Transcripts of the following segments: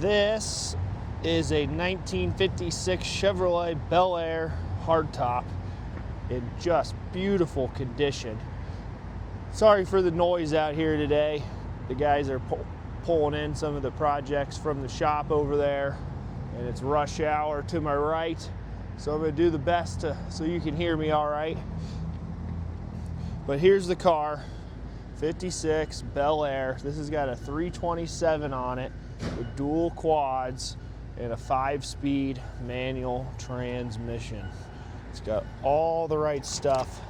This is a 1956 Chevrolet BelAir hardtop in just beautiful condition. Sorry for the noise out here today. The guys are pulling in some of the projects from the shop over there, and it's rush hour to my right. So I'm going to do the best so you can hear me all right. But here's the car, 56 BelAir. This has got a 327 on it with dual quads and a 5-speed manual transmission. It's got all the right stuff.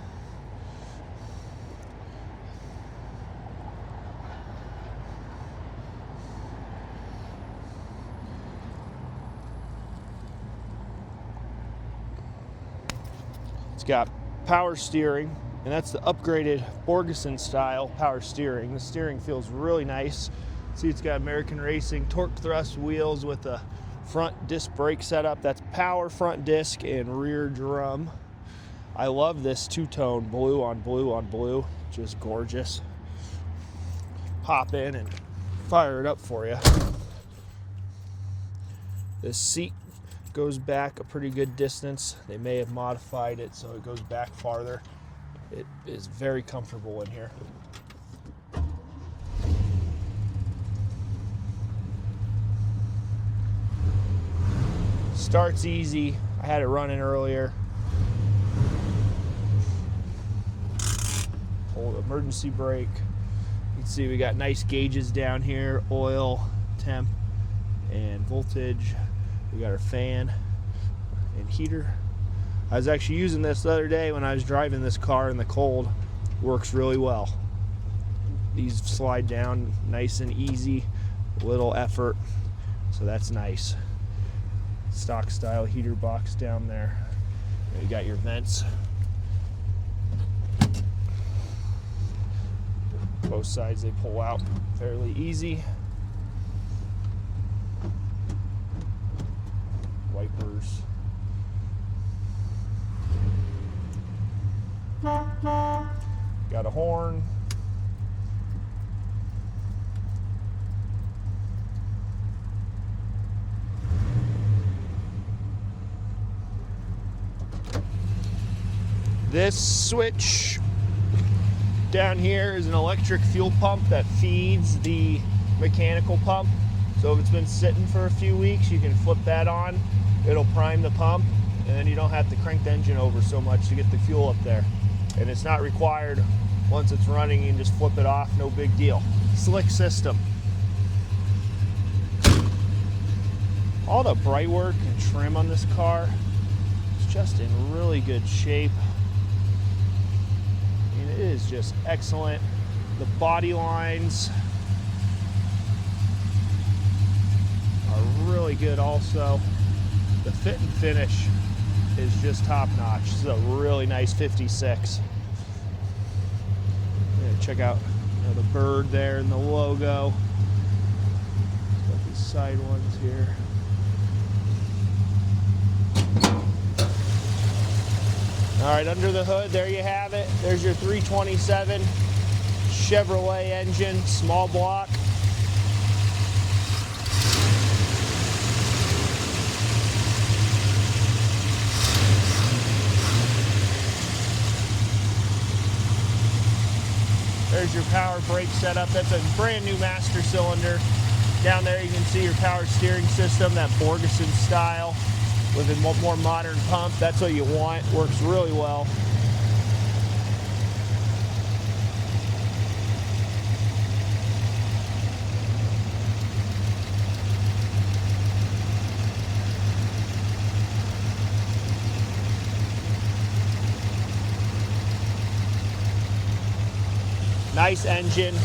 It's got power steering, and that's the upgraded Borgeson style power steering. The steering feels really nice. See, it's got American Racing torque thrust wheels with a front disc brake setup. That's power front disc and rear drum. I love this two-tone blue on blue on blue. Just gorgeous. Pop in and fire it up for you. This seat goes back a pretty good distance. They may have modified it so it goes back farther. It is very comfortable in here. Starts easy. I had it running earlier. Pull the emergency brake. You can see we got nice gauges down here, oil, temp, and voltage. We got our fan and heater. I was actually using this the other day when I was driving this car in the cold. Works really well. These slide down nice and easy, little effort, so that's nice. Stock style heater box down there. You got your vents. Both sides they pull out fairly easy. Wipers. Got a horn. This switch down here is an electric fuel pump that feeds the mechanical pump. So if it's been sitting for a few weeks, you can flip that on. It'll prime the pump, and then you don't have to crank the engine over so much to get the fuel up there. And it's not required. Once it's running, you can just flip it off, no big deal. Slick system. All the bright work and trim on this car is just in really good shape. I mean, it is just excellent. The body lines are really good also. The fit and finish is just top notch. This is a really nice 56. Yeah, check out the bird there and the logo. Got these side ones here. All right, under the hood, there you have it. There's your 327 Chevrolet engine, small block. There's your power brake setup. That's a brand new master cylinder. Down there you can see your power steering system, that Borgeson style with a more modern pump. That's what you want. Works really well. Nice engine,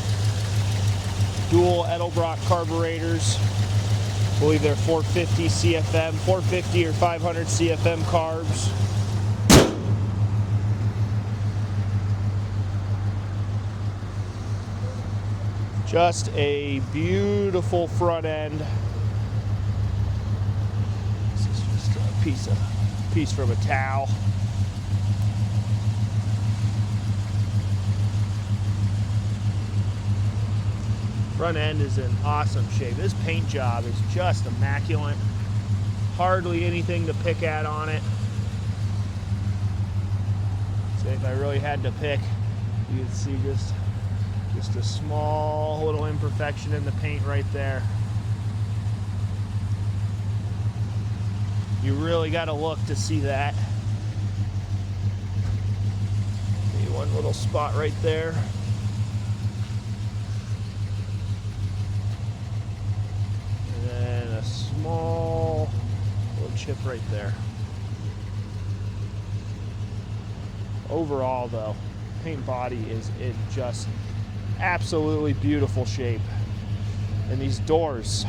dual Edelbrock carburetors. I believe they're 450 CFM, 450 or 500 CFM carbs. Just a beautiful front end. This is just a piece from a towel. Front end is in awesome shape. This paint job is just immaculate. Hardly anything to pick at on it. So if I really had to pick, you can see just a small little imperfection in the paint right there. You really got to look to see that. Maybe one little spot right there. And then a small little chip right there. Overall though, paint body is in just absolutely beautiful shape. And these doors,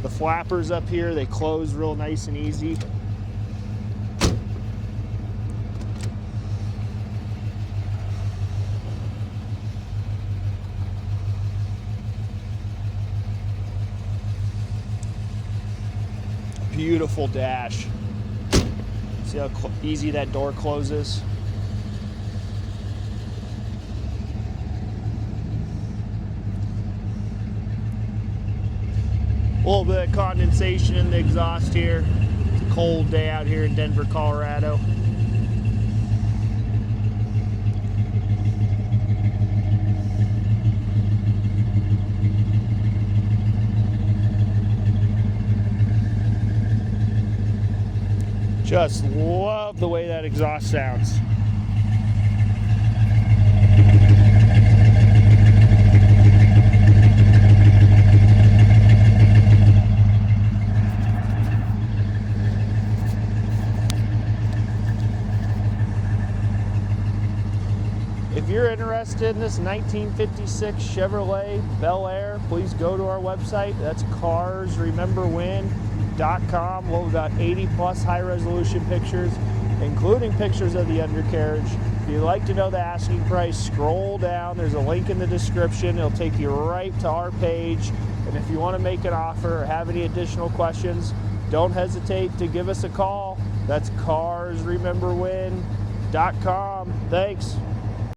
the flappers up here, they close real nice and easy. Beautiful dash. See how easy that door closes? A little bit of condensation in the exhaust here. It's a cold day out here in Denver, Colorado. Just love the way that exhaust sounds. If you're interested in this 1956 Chevrolet BelAir, please go to our website. That's carsrememberwhen.com. We've got 80 plus high resolution pictures, including pictures of the undercarriage. If you'd like to know the asking price, scroll down. There's a link in the description. It'll take you right to our page. And if you want to make an offer or have any additional questions, don't hesitate to give us a call. That's carsrememberwhen.com. Thanks.